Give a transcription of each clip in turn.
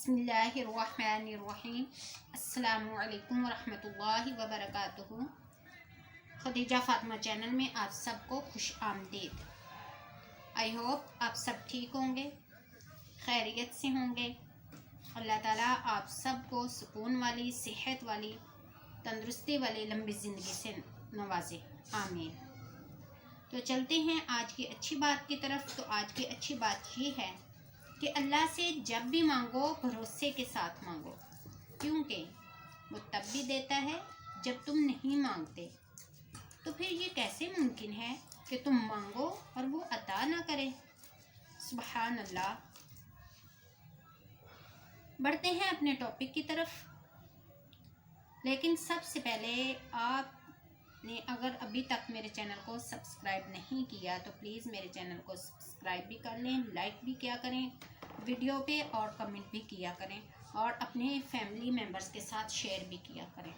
बिस्मिल्लाहिर्रहमानिर्रहीम। अस्सलामु अलैकुम वरहमतुल्लाहि वबरकातुहू। खदीजा फ़ातिमा चैनल में आप सबको खुश आमदीद। आई होप आप सब ठीक होंगे, खैरियत से होंगे। अल्लाह ताला आप सबको सुकून वाली, सेहत वाली, तंदुरुस्ती वाली लंबी ज़िंदगी से नवाजे, आमीन। तो चलते हैं आज की अच्छी बात की तरफ। तो आज की अच्छी बात ये है कि अल्लाह से जब भी मांगो भरोसे के साथ मांगो, क्योंकि वो तब भी देता है जब तुम नहीं मांगते। तो फिर ये कैसे मुमकिन है कि तुम मांगो और वो अता ना करे। सुबहान अल्लाह। बढ़ते हैं अपने टॉपिक की तरफ, लेकिन सबसे पहले आपने अगर अभी तक मेरे चैनल को सब्सक्राइब नहीं किया तो प्लीज़ मेरे चैनल को सब्सक्राइब भी कर लें, लाइक भी किया करें वीडियो पे और कमेंट भी किया करें और अपने फैमिली मेम्बर्स के साथ शेयर भी किया करें।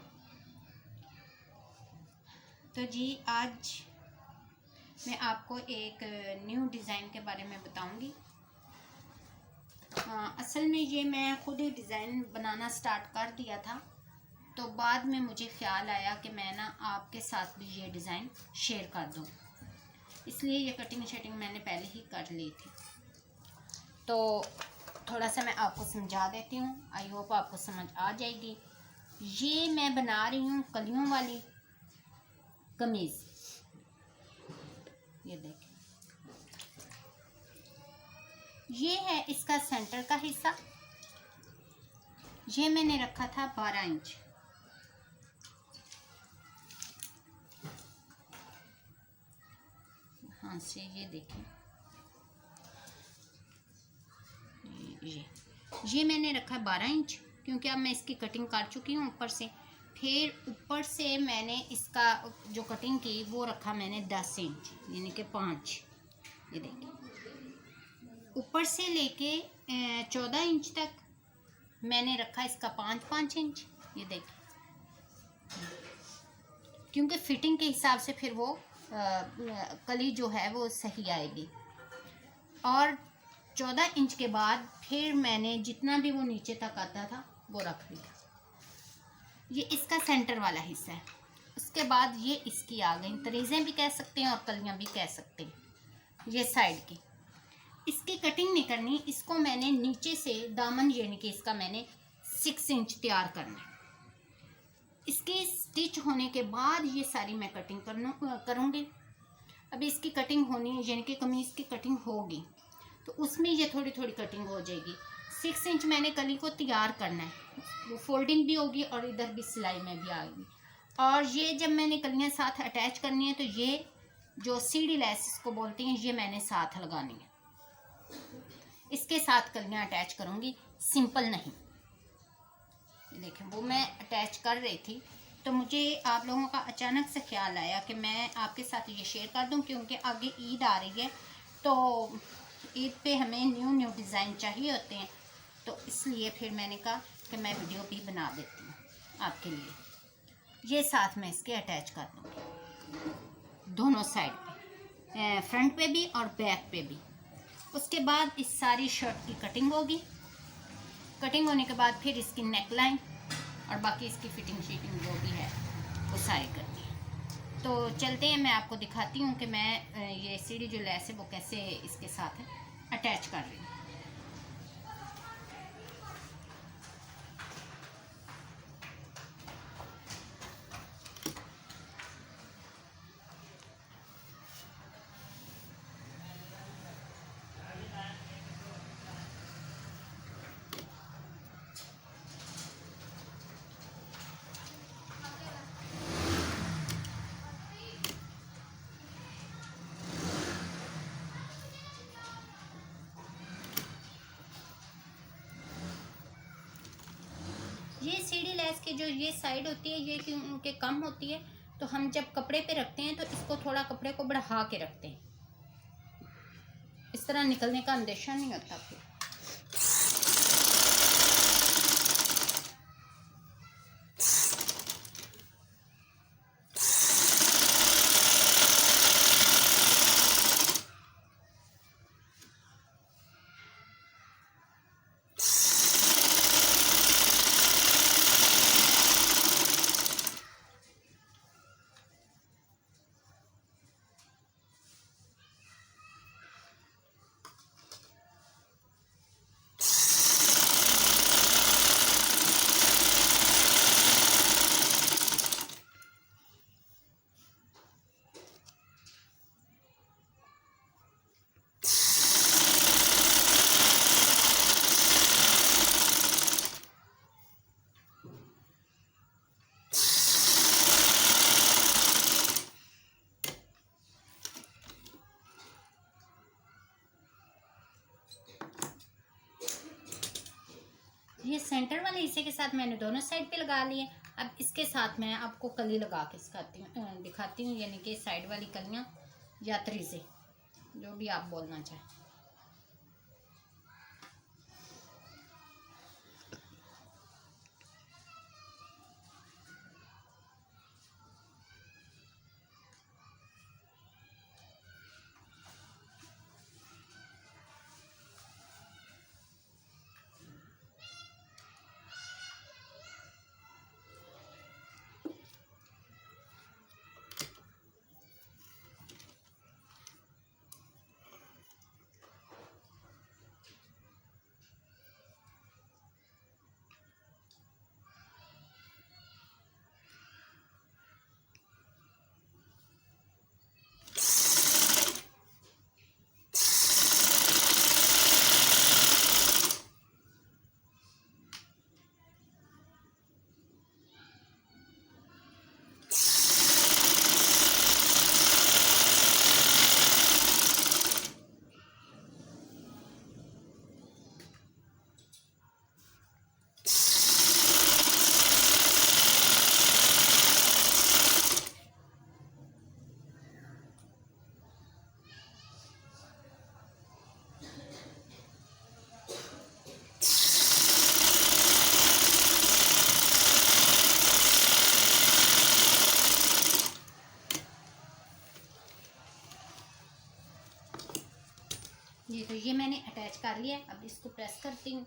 तो जी आज मैं आपको एक न्यू डिज़ाइन के बारे में बताऊंगी। असल में ये मैं खुद ही डिज़ाइन बनाना स्टार्ट कर दिया था, तो बाद में मुझे ख्याल आया कि मैं ना आपके साथ भी ये डिज़ाइन शेयर कर दूं, इसलिए ये कटिंग शटिंग मैंने पहले ही कर ली थी। तो थोड़ा सा मैं आपको समझा देती हूँ, आई होप आपको समझ आ जाएगी। ये मैं बना रही हूँ कलियों वाली कमीज़। ये देखें, ये है इसका सेंटर का हिस्सा। ये मैंने रखा था 12 इंच। हाँ से ये देखें, ये मैंने रखा 12 इंच, क्योंकि अब मैं इसकी कटिंग कर चुकी हूँ ऊपर से। फिर ऊपर से मैंने इसका जो कटिंग की वो रखा मैंने 10 इंच, यानी कि 5। ये देखिए, ऊपर से लेके 14 इंच तक मैंने रखा इसका 5-5 इंच। ये देखिए, क्योंकि फिटिंग के हिसाब से फिर वो कली जो है वो सही आएगी। और 14 इंच के बाद फिर मैंने जितना भी वो नीचे तक आता था वो रख लिया। ये इसका सेंटर वाला हिस्सा है। उसके बाद ये इसकी आ गई तरीज़ें भी कह सकते हैं और कलियां भी कह सकते हैं। ये साइड की इसकी कटिंग नहीं करनी, इसको मैंने नीचे से दामन यानी कि इसका मैंने 6 इंच तैयार करना है। इसके स्टिच होने के बाद ये सारी मैं कटिंग करूँगी। अभी इसकी कटिंग होनी है, यानी कि कमीज़ की कटिंग होगी तो उसमें ये थोड़ी थोड़ी कटिंग हो जाएगी। 6 इंच मैंने कली को तैयार करना है, वो फोल्डिंग भी होगी और इधर भी सिलाई में भी आएगी। और ये जब मैंने कलियाँ साथ अटैच करनी है तो ये जो सीढ़ी लेस इसको बोलते हैं, ये मैंने साथ लगानी है। इसके साथ कलियाँ अटैच करूँगी, सिंपल नहीं। देखें, वो मैं अटैच कर रही थी तो मुझे आप लोगों का अचानक से ख्याल आया कि मैं आपके साथ ये शेयर कर दूं, क्योंकि आगे ईद आ रही है तो ईद पे हमें न्यू डिज़ाइन चाहिए होते हैं। तो इसलिए फिर मैंने कहा कि मैं वीडियो भी बना देती हूँ आपके लिए। ये साथ में इसके अटैच कर दूँगी दोनों साइड पे, फ्रंट पे भी और बैक पे भी। उसके बाद इस सारी शर्ट की कटिंग होगी। कटिंग होने के बाद फिर इसकी नेक लाइन और बाकी इसकी फिटिंग शीटिंग जो भी है वो सारी करनी है। तो चलते हैं, मैं आपको दिखाती हूँ कि मैं ये सीढ़ी जो लेस है वो कैसे इसके साथ अटैच कर रही हूँ। ये सीढ़ी लेस की जो ये साइड होती है ये क्योंकि कम होती है, तो हम जब कपड़े पे रखते हैं तो इसको थोड़ा कपड़े को बढ़ा के रखते हैं, इस तरह निकलने का अंदेशा नहीं होता फिर। ये सेंटर वाले हिस्से के साथ मैंने दोनों साइड पे लगा लिए। अब इसके साथ मैं आपको कली लगा के दिखाती हूँ, यानी कि साइड वाली कलियाँ या तरीजे, जो भी आप बोलना चाहें। तो ये मैंने अटैच कर लिया। अब इसको प्रेस करती हूँ।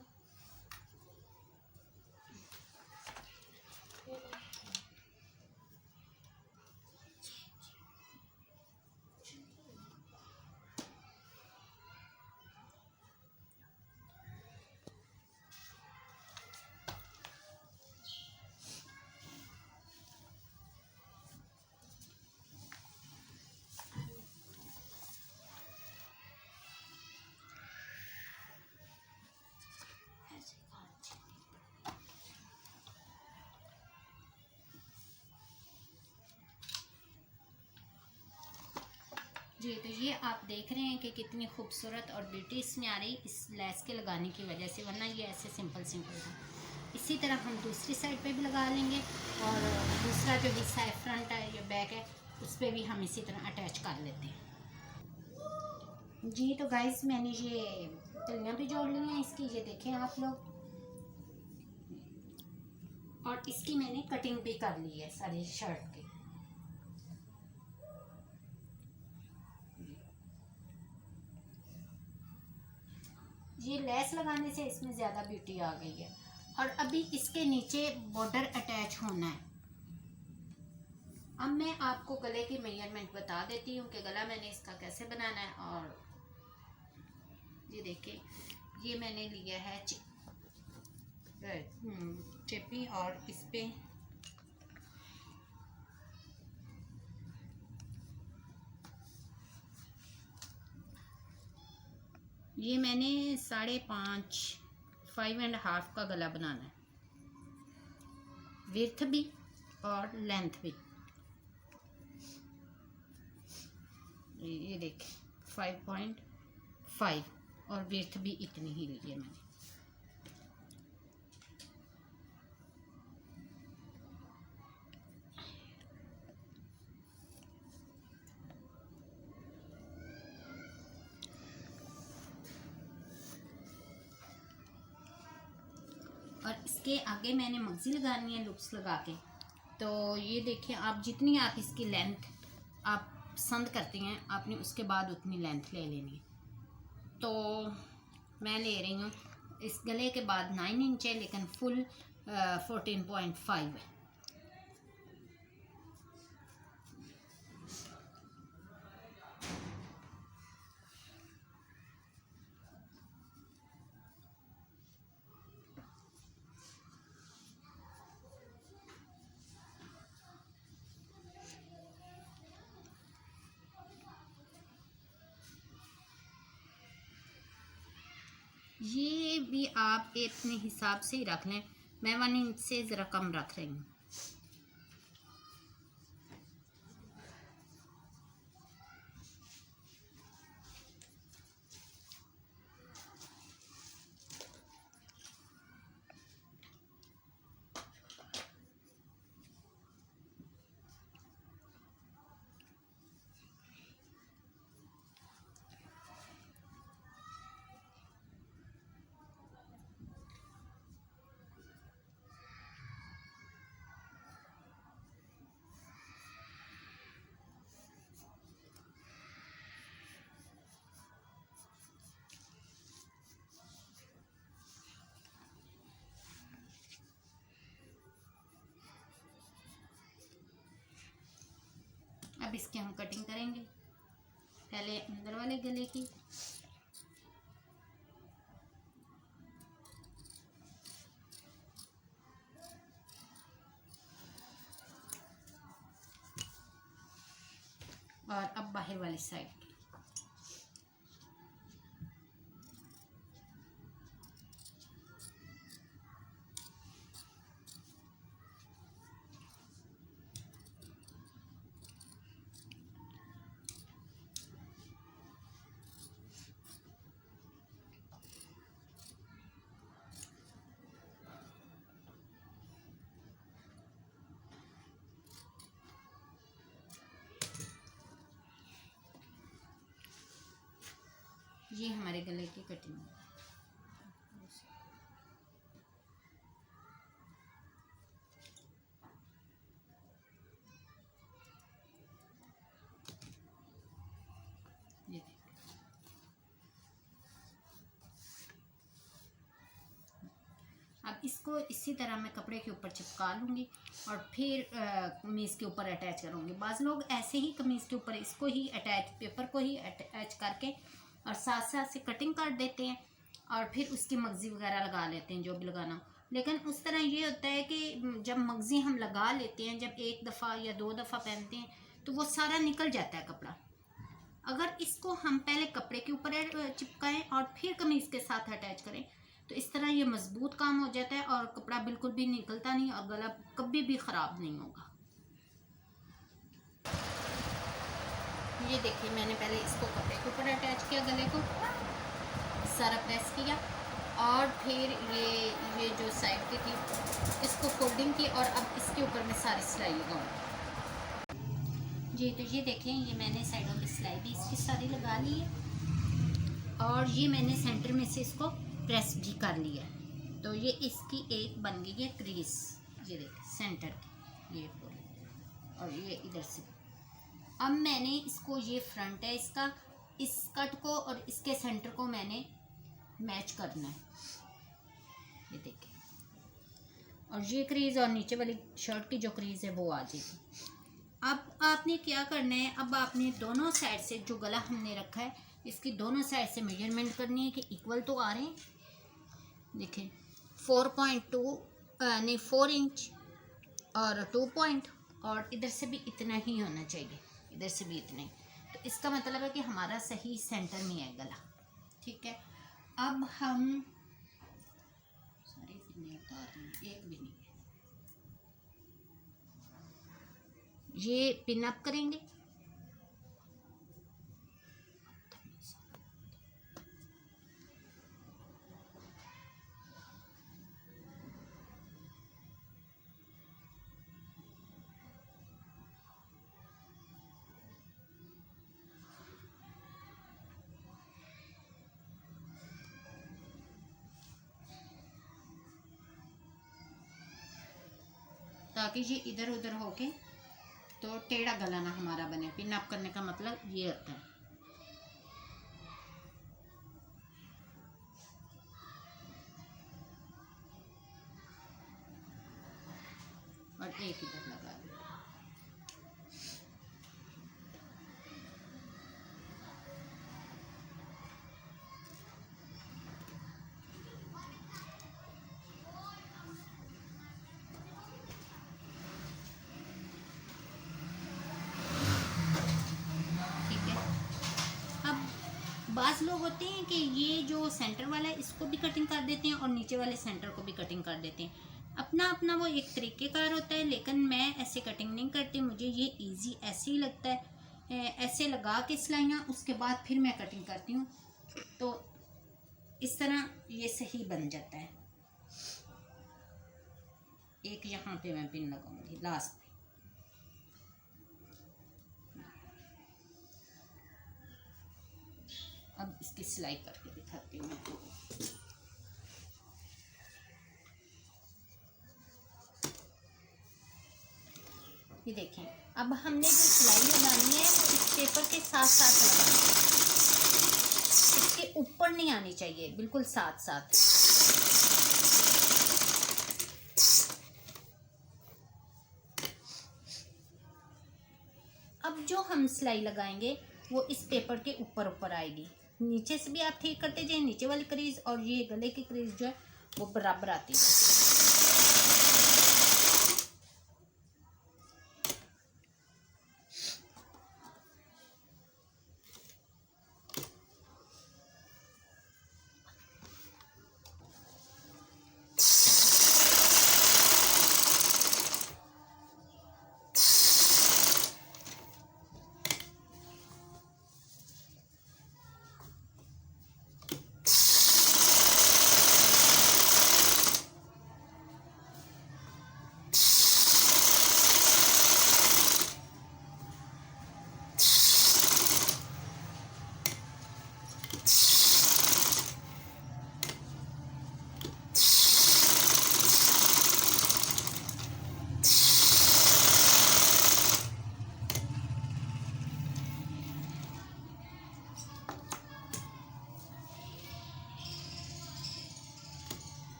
जी तो ये आप देख रहे हैं कि कितनी खूबसूरत और ब्यूटी इसमें आ रही इस लेस के लगाने की वजह से, वरना ये ऐसे सिंपल था। इसी तरह हम दूसरी साइड पे भी लगा लेंगे और दूसरा जो हिस्सा है, फ्रंट है, जो बैक है, उस पर भी हम इसी तरह अटैच कर लेते हैं। जी तो गाइस मैंने ये कलियाँ भी जोड़ ली हैं इसकी, ये देखें आप लोग, और इसकी मैंने कटिंग भी कर ली है सारी शर्ट की। ये लेस लगाने से इसमें ज़्यादा ब्यूटी आ गई है। और अभी इसके नीचे बॉर्डर अटैच होना है। अब मैं आपको गले की मेजरमेंट बता देती हूँ कि गला मैंने इसका कैसे बनाना है। और ये देखिए, ये मैंने लिया है चिप्पी, और इस पे ये मैंने 5.5 5.5 का गला बनाना है, विड्थ भी और लेंथ भी। ये देखिए 5.5 और विड्थ भी इतनी ही ली है मैंने। और इसके आगे मैंने मगजी लगानी है लुप्स लगा के। तो ये देखिए, आप जितनी आप इसकी लेंथ आप पसंद करती हैं, आपने उसके बाद उतनी लेंथ ले लेनी है। तो मैं ले रही हूँ, इस गले के बाद 9 इंच है, लेकिन फुल 14.5 है। ये भी आप अपने हिसाब से ही रख लें, मैं 1 इंच से ज़रा कम रख रही हूँ। इसकी हम कटिंग करेंगे, पहले अंदर वाले गले की। और अब बाहर वाली साइड की। ये हमारे गले की कटिंग है। ये अब इसको इसी तरह मैं कपड़े के ऊपर चिपका लूँगी और फिर कमीज़ के ऊपर अटैच करूँगी। बाज़ लोग ऐसे ही कमीज़ के ऊपर इसको ही अटैच, पेपर को ही अटैच करके और साथ साथ से कटिंग कर देते हैं और फिर उसकी मगज़ी वगैरह लगा लेते हैं, जो भी लगाना हो। लेकिन उस तरह ये होता है कि जब मगज़ी हम लगा लेते हैं, जब एक दफ़ा या 2 दफ़ा पहनते हैं तो वो सारा निकल जाता है कपड़ा। अगर इसको हम पहले कपड़े के ऊपर चिपकाएं और फिर कमीज़ के साथ अटैच करें तो इस तरह ये मजबूत काम हो जाता है और कपड़ा बिल्कुल भी निकलता नहीं और गला कभी भी ख़राब नहीं होगा। ये देखिए, मैंने पहले इसको कपड़े के ऊपर अटैच किया, गले को सारा प्रेस किया और फिर ये जो साइड की थी इसको फोल्डिंग की और अब इसके ऊपर मैं सारी सिलाई लगाऊंगी। जी तो ये देखें, ये मैंने साइडों की सिलाई भी इसकी सारी लगा ली है और ये मैंने सेंटर में से इसको प्रेस भी कर लिया है। तो ये इसकी एक बन गई है क्रीज, ये देखिए सेंटर की, ये पूरी, और ये इधर से। अब मैंने इसको, ये फ्रंट है इसका, इस कट को और इसके सेंटर को मैंने मैच करना है, ये देखिए। और ये क्रीज और नीचे वाली शर्ट की जो क्रीज है वो आ जाएगी। अब आपने क्या करना है, अब आपने दोनों साइड से जो गला हमने रखा है इसकी दोनों साइड से मेजरमेंट करनी है कि इक्वल तो आ रहे हैं। देखिए 4.2 नहीं 4 इंच और 2 पॉइंट, और इधर से भी इतना ही होना चाहिए, इधर से भी इतना ही। तो इसका मतलब है कि हमारा सही सेंटर में है गला, ठीक है। अब हम सारी पिन्ने उतार रहे हैं, एक भी नहीं है, ये पिन अप करेंगे। ताकि ये इधर उधर होके तो टेढ़ा गला ना हमारा बने। पिन अप करने का मतलब ये होता है। और एक इधर लगा दो। बाज़ लोग होते हैं कि ये जो सेंटर वाला है इसको भी कटिंग कर देते हैं और नीचे वाले सेंटर को भी कटिंग कर देते हैं। अपना अपना वो एक तरीक़ेकार होता है, लेकिन मैं ऐसे कटिंग नहीं करती। मुझे ये इजी ऐसे ही लगता है, ऐसे लगा के सिलाइयाँ, उसके बाद फिर मैं कटिंग करती हूँ तो इस तरह ये सही बन जाता है। एक यहाँ पे मैं पिन लगाऊंगी लास्ट पे। अब इसकी सिलाई करके दिखाती हूँ मैं। ये देखें, अब हमने जो सिलाई लगानी है वो इस पेपर के साथ साथ लगानी है, इसके ऊपर नहीं आनी चाहिए, बिल्कुल साथ साथ। अब जो हम सिलाई लगाएंगे वो इस पेपर के ऊपर ऊपर आएगी। नीचे से भी आप ठीक करते जाए, नीचे वाली क्रीज और ये गले की क्रीज जो है वो बराबर आती है।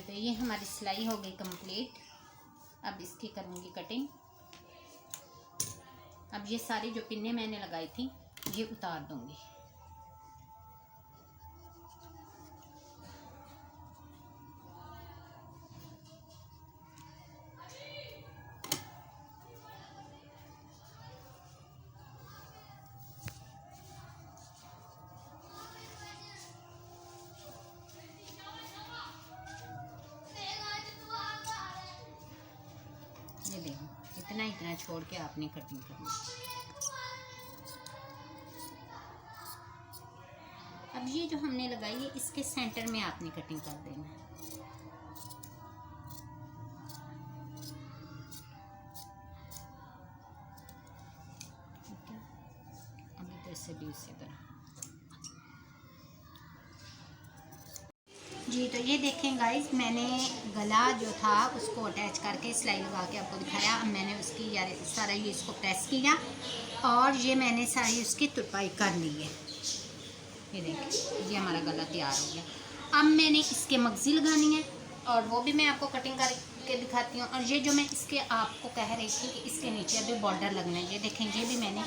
तो ये हमारी सिलाई हो गई कंप्लीट। अब इसकी करूँगी कटिंग। अब ये सारी जो पिन्ने मैंने लगाई थी ये उतार दूँगी। ये देखो इतना इतना छोड़ के आपने कटिंग करनी। अब ये जो हमने लगाई है इसके सेंटर में आपने कटिंग कर देना है। ठीक है, अब इधर से भी इसी तरह। जी तो ये देखें गाइस, मैंने गला जो था उसको अटैच करके सिलाई लगा के आपको दिखाया। अब मैंने उसकी यार सारा ये इसको प्रेस किया और ये मैंने सारी उसकी तुरपाई कर ली है। ये देखिए ये हमारा गला तैयार हो गया। अब मैंने इसके मगजी लगानी है और वो भी मैं आपको कटिंग करके दिखाती हूँ। और ये जो मैं इसके आपको कह रही थी कि इसके नीचे अभी बॉर्डर लगना है, ये देखें ये भी मैंने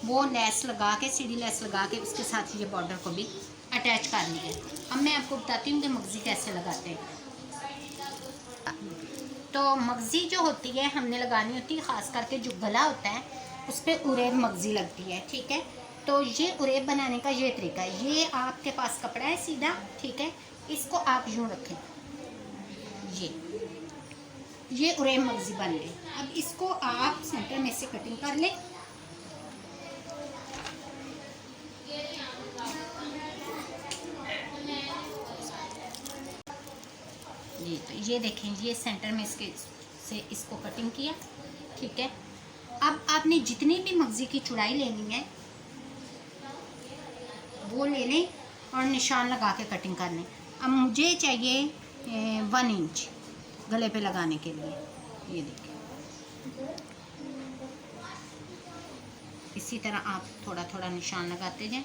वो लेस लगा के, सीधी लेस लगा के उसके साथ ये बॉर्डर को भी अटैच कर लिया है। अब मैं आपको बताती हूँ कि मगजी कैसे लगाते हैं। तो मगजी जो होती है हमने लगानी होती है, ख़ास करके जो गला होता है उस पर उरेब मगजी लगती है। ठीक है, तो ये उरेब बनाने का ये तरीका है। ये आपके पास कपड़ा है सीधा, ठीक है, इसको आप यूँ रखें, ये उरेब मगजी बन गई। अब इसको आप सेंटर में से कटिंग कर लें। तो ये देखें ये सेंटर में इसके से इसको कटिंग किया। ठीक है, अब आपने जितनी भी मगजी की चौड़ाई लेनी है वो ले लें और निशान लगा के कटिंग कर लें। अब मुझे चाहिए 1 इंच गले पे लगाने के लिए। ये देखिए इसी तरह आप थोड़ा थोड़ा निशान लगाते जाएं।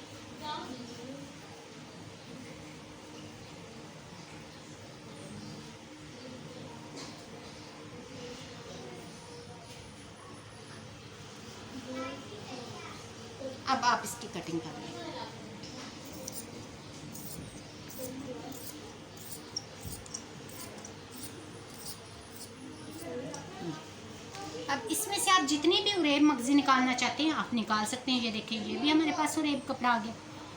अब आप इसकी कटिंग कर लें। अब इसमें से आप जितनी भी उरेब मगजी निकालना चाहते हैं आप निकाल सकते हैं। ये देखिए ये भी हमारे पास उरेब कपड़ा आ गया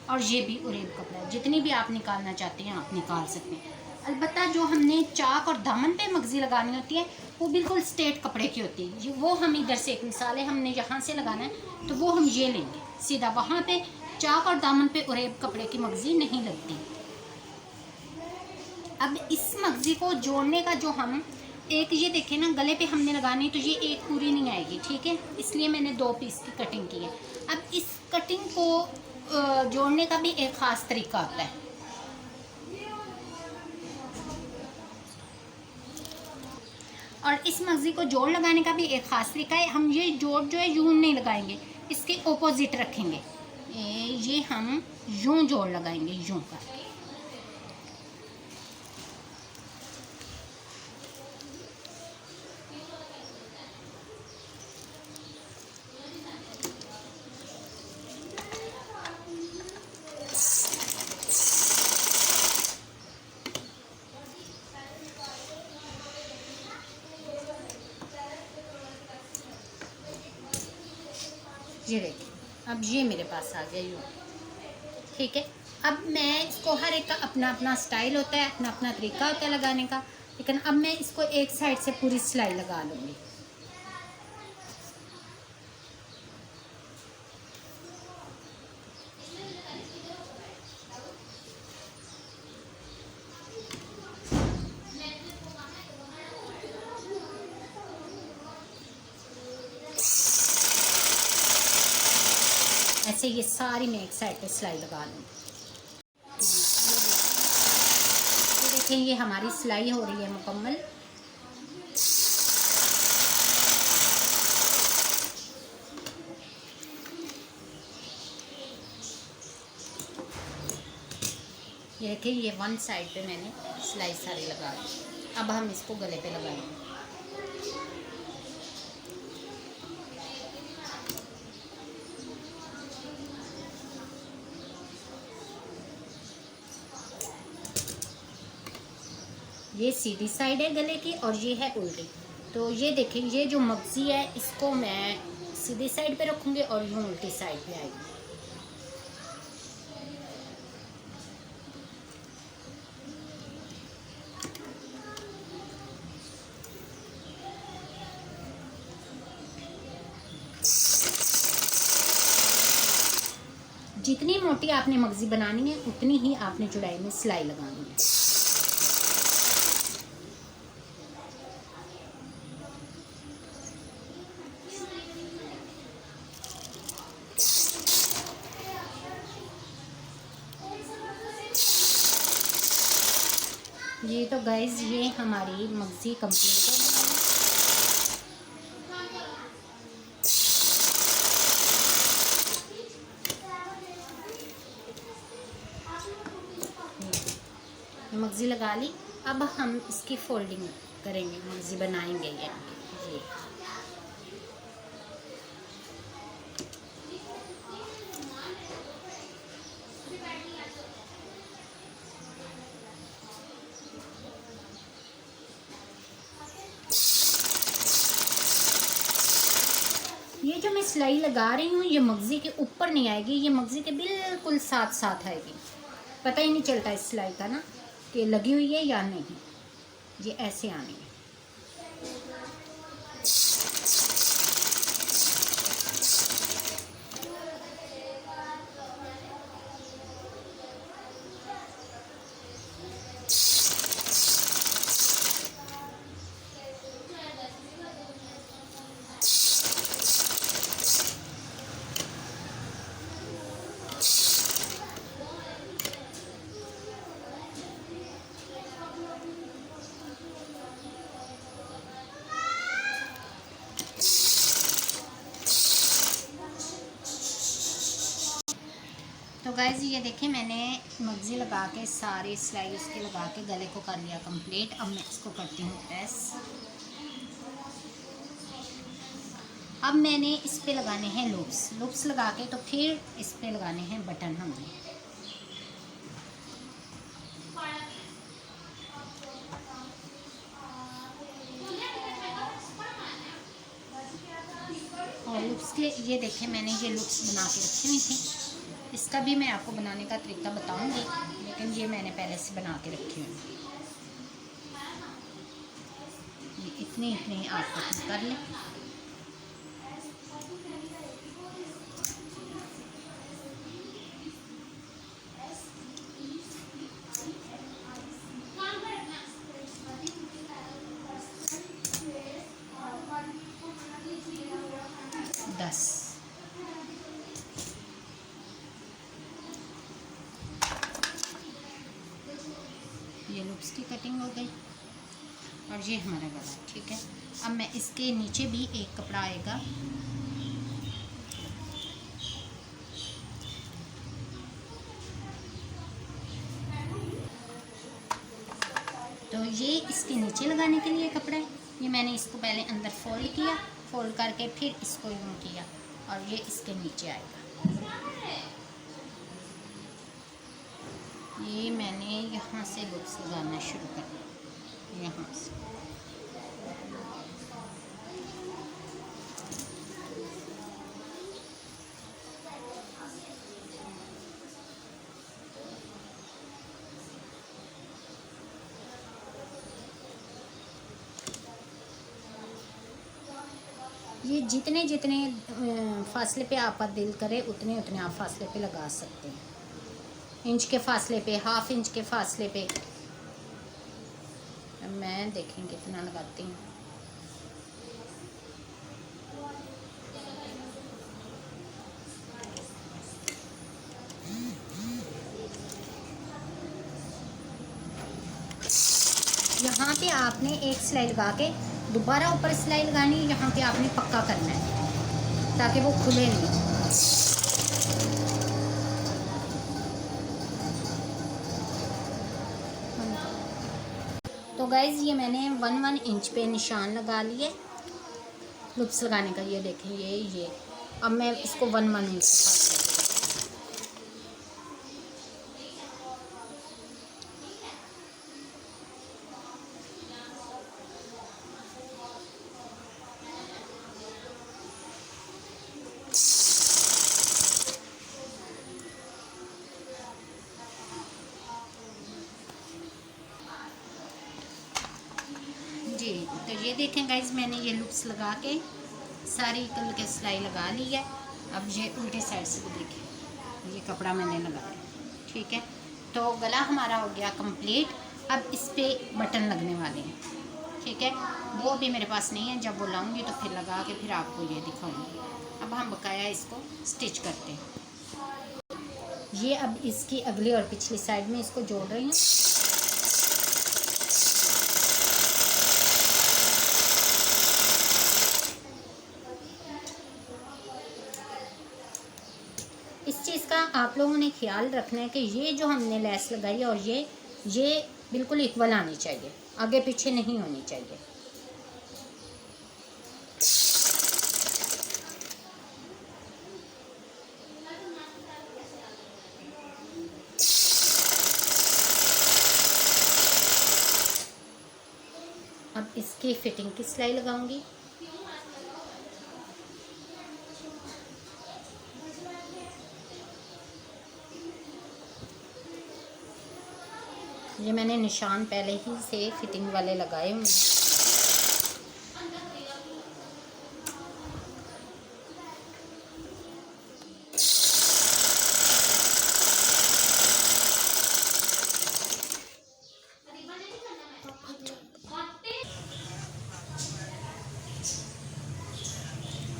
और ये भी उरेब कपड़ा, जितनी भी आप निकालना चाहते हैं आप निकाल सकते हैं। अलबत्ता जो हमने चाक और दामन पे मगजी लगानी होती है वो बिल्कुल स्ट्रेट कपड़े की होती है। वो हम इधर से एक मिसाल है, हमने यहाँ से लगाना है तो वो हम ये लेंगे सीधा। वहाँ पे चाक और दामन पे उरेब कपड़े की मगजी नहीं लगती। अब इस मगजी को जोड़ने का जो हम एक ये देखें ना, गले पे हमने लगानी तो ये एक पूरी नहीं आएगी। ठीक है, इसलिए मैंने 2 पीस की कटिंग की है। अब इस कटिंग को जोड़ने का भी एक ख़ास तरीका होता है। और इस मगजी को जोड़ लगाने का भी एक ख़ास तरीका है। हम ये जोड़ जो है यूं नहीं लगाएंगे, इसके ऑपोजिट रखेंगे। ये हम यूं जोड़ लगाएंगे, यूं करके। ये देखिए, अब ये मेरे पास आ गया यूँ। ठीक है, अब मैं इसको, हर एक का अपना अपना स्टाइल होता है, अपना अपना तरीका होता है लगाने का, लेकिन अब मैं इसको एक साइड से पूरी सिलाई लगा लूँगी। ऐसे ये सारी मैं एक साइड पे सिलाई लगा लूँगी। ये देखें, ये हमारी सिलाई हो रही है मुकम्मल। ये देखिए, ये वन साइड पे मैंने सिलाई सारी लगा दी। अब हम इसको गले पे लगाएंगे। ये सीधी साइड है गले की और ये है उल्टी। तो ये देखिए, ये जो मगज़ी है इसको मैं सीधी साइड पे रखूँगी और यूँ उल्टी साइड पे आएगी। जितनी मोटी आपने मगज़ी बनानी है उतनी ही आपने चौड़ाई में सिलाई लगानी है। ये तो गाइस, ये हमारी मगज़ी कंप्लीट है। मगज़ी लगा ली। अब हम इसकी फोल्डिंग करेंगे, मगज़ी बनाएंगे ये। ये जो मैं सिलाई लगा रही हूँ ये मगज़ी के ऊपर नहीं आएगी, ये मगज़ी के बिल्कुल साथ साथ आएगी। पता ही नहीं चलता इस सिलाई का ना कि लगी हुई है या नहीं। ये ऐसे आनी है। तो गाइस, ये देखें, मैंने मगज़ी लगा के सारी सिलाई उसके लगा के गले को कर लिया कंप्लीट। अब मैं इसको करती हूँ प्रेस। अब मैंने इस पे लगाने हैं लूप्स। लूप्स लगा के तो फिर इस पे लगाने हैं बटन हमने। और लूप्स के ये देखें, मैंने ये लूप्स बना के रखी हुई थी। इसका भी मैं आपको बनाने का तरीका बताऊंगी, लेकिन ये मैंने पहले से बना के रखी हुई। ये इतनी आप पसंद कर लें। ये लूप्स की कटिंग हो गई और ये हमारा गला। ठीक है, अब मैं इसके नीचे भी एक कपड़ा आएगा, तो ये इसके नीचे लगाने के लिए कपड़ा है। ये मैंने इसको पहले अंदर फोल्ड किया, फोल्ड करके फिर इसको यूँ किया और ये इसके नीचे आएगा। ये मैंने यहाँ से लूप्स लगाना शुरू कर दिया, यहाँ से। जितने जितने फासले पे आपका दिल करे उतने उतने आप फासले पे लगा सकते हैं। इंच के फासले पे, हाफ इंच के फासले पे। मैं देखें कितना लगाती हूँ। यहाँ पे आपने एक सिलाई लगा के दोबारा ऊपर सिलाई लगानी है। यहाँ पे आपने पक्का करना है ताकि वो खुले नहीं। तो गाइज़ ये मैंने 1 इंच पे निशान लगा लिए लूप्स लगाने का। ये देखें, ये अब मैं इसको 1 इंच जी। तो ये देखें गाइज, मैंने ये लूप्स लगा के सारी कल के सिलाई लगा ली है। अब ये उल्टे साइड से देखें, ये कपड़ा मैंने लगाया, ठीक है। तो गला हमारा हो गया कंप्लीट। अब इस पे बटन लगने वाले हैं, ठीक है। वो अभी मेरे पास नहीं है, जब वो लाऊंगी तो फिर लगा के फिर आपको ये दिखाऊंगी। अब हम बकाया इसको स्टिच करते हैं। ये अब इसकी अगली और पिछली साइड में इसको जोड़ रही हूँ। इस चीज़ का आप लोगों ने ख्याल रखना है कि ये जो हमने लेस लगाई है और ये बिल्कुल इक्वल आनी चाहिए, आगे पीछे नहीं होनी चाहिए। अब इसकी फिटिंग की सिलाई लगाऊंगी। ये मैंने निशान पहले ही से फिटिंग वाले लगाए हुए हैं।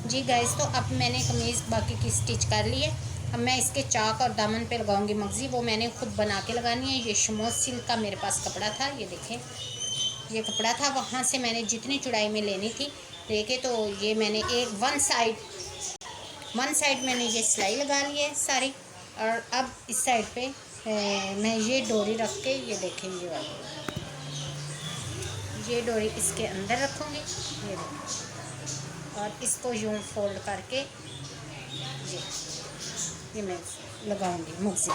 जी गाइस, तो अब मैंने कमीज़ बाकी की स्टिच कर ली है। अब मैं इसके चाक और दामन पे लगाऊंगी मगज़ी। वो मैंने खुद बना के लगानी है। ये शमोज सिल्क का मेरे पास कपड़ा था, ये देखें, ये कपड़ा था। वहाँ से मैंने जितनी चौड़ाई में लेनी थी देखे, तो ये मैंने वन साइड मैंने ये सिलाई लगा ली है सारी। और अब इस साइड पे मैं ये डोरी रख के, ये देखें, ये वाली ये डोरी इसके अंदर रखूँगी, ये देखें, और इसको यूं फोल्ड करके ये मैं लगाऊंगी मुगज़ी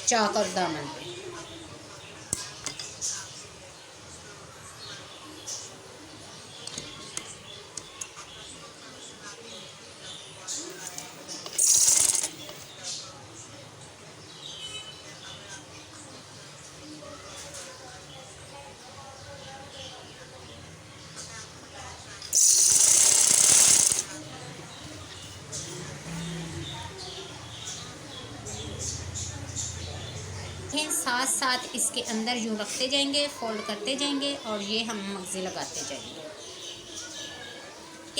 चाक और दामन पे। साथ साथ इसके अंदर यूँ रखते जाएंगे, फोल्ड करते जाएंगे, और ये हम मगज़ी लगाते जाएंगे।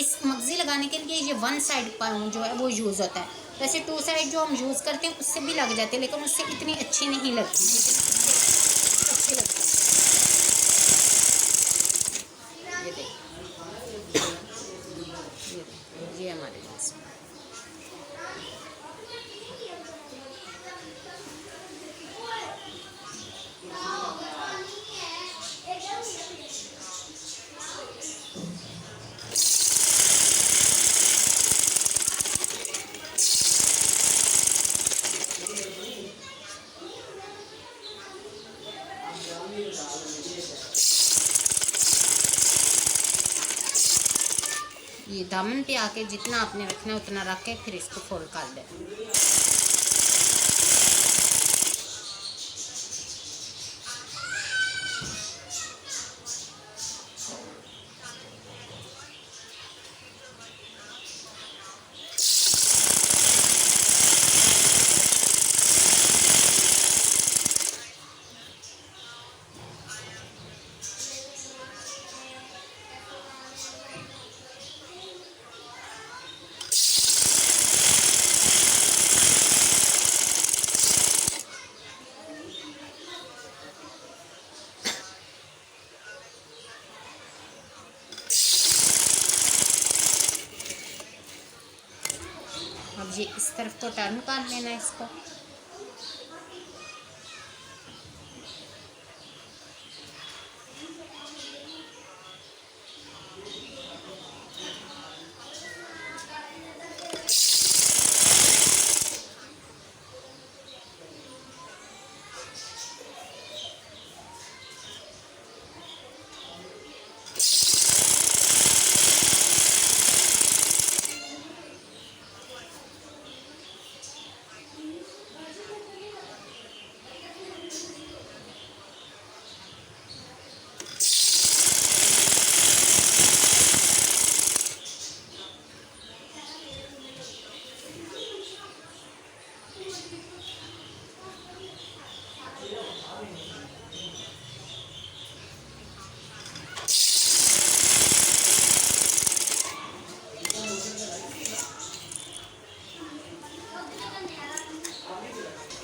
इस मगज़ी लगाने के लिए ये 1 साइड जो है वो यूज़ होता है। वैसे 2 साइड जो हम यूज़ करते हैं उससे भी लग जाते हैं, लेकिन उससे इतनी अच्छी नहीं लगती, अच्छी लगती है। ये देखिए, ये हमारे पास ये दामन पे आके जितना आपने रखना है उतना रख के फिर इसको फोल्ड कर दें। अब ये इस तरफ को टर्न कर लेना है इसको।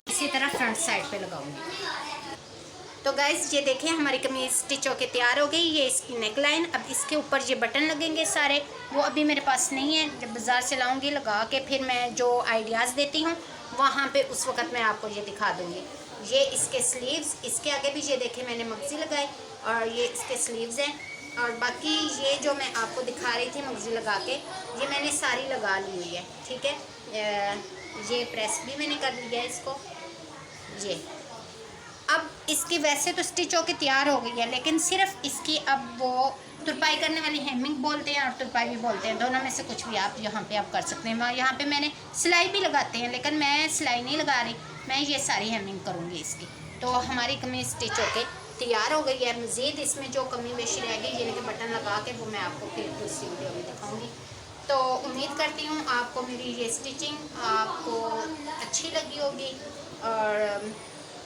इसी तरह फ्रंट साइड पे लगाऊंगी। तो गाइस ये देखें हमारी कमीज स्टिच होके तैयार हो गई। ये इसकी नेक लाइन। अब इसके ऊपर ये बटन लगेंगे सारे, वो अभी मेरे पास नहीं है। जब बाज़ार से लाऊंगी लगा के फिर मैं जो आइडियाज़ देती हूँ वहाँ पे उस वक़्त मैं आपको ये दिखा दूँगी। ये इसके स्लीव्स, इसके आगे भी ये देखें मैंने मगज़ी लगाई और ये इसके स्लीव्स हैं। और बाकी ये जो मैं आपको दिखा रही थी मगज़ी लगा के, ये मैंने सारी लगा ली हुई है। ठीक है, ये प्रेस भी मैंने कर लिया है इसको। ये अब इसकी वैसे तो स्टिच होके तैयार हो गई है, लेकिन सिर्फ इसकी अब वो तुरपाई करने वाली हेमिंग बोलते हैं और तुरपाई भी बोलते हैं, दोनों में से कुछ भी आप यहाँ पे आप कर सकते हैं। यहाँ पे मैंने सिलाई भी लगाते हैं, लेकिन मैं सिलाई नहीं लगा रही, मैं ये सारी हेमिंग करूँगी इसकी। तो हमारी कमीज स्टिच होके तैयार हो गई है। मज़ीद इसमें जो कमी बेशी रह गई यानी कि बटन लगा के, वो मैं आपको फिर दूसरी वीडियो में दिखाऊँगी। तो उम्मीद करती हूँ आपको मेरी ये स्टिचिंग आपको अच्छी लगी होगी। और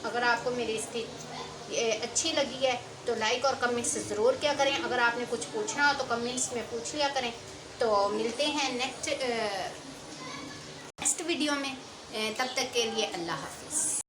अगर आपको मेरी स्टिच अच्छी लगी है तो लाइक और कमेंट्स ज़रूर किया करें। अगर आपने कुछ पूछना हो तो कमेंट्स में पूछ लिया करें। तो मिलते हैं नेक्स्ट वीडियो में। तब तक के लिए अल्लाह हाफ़िज़।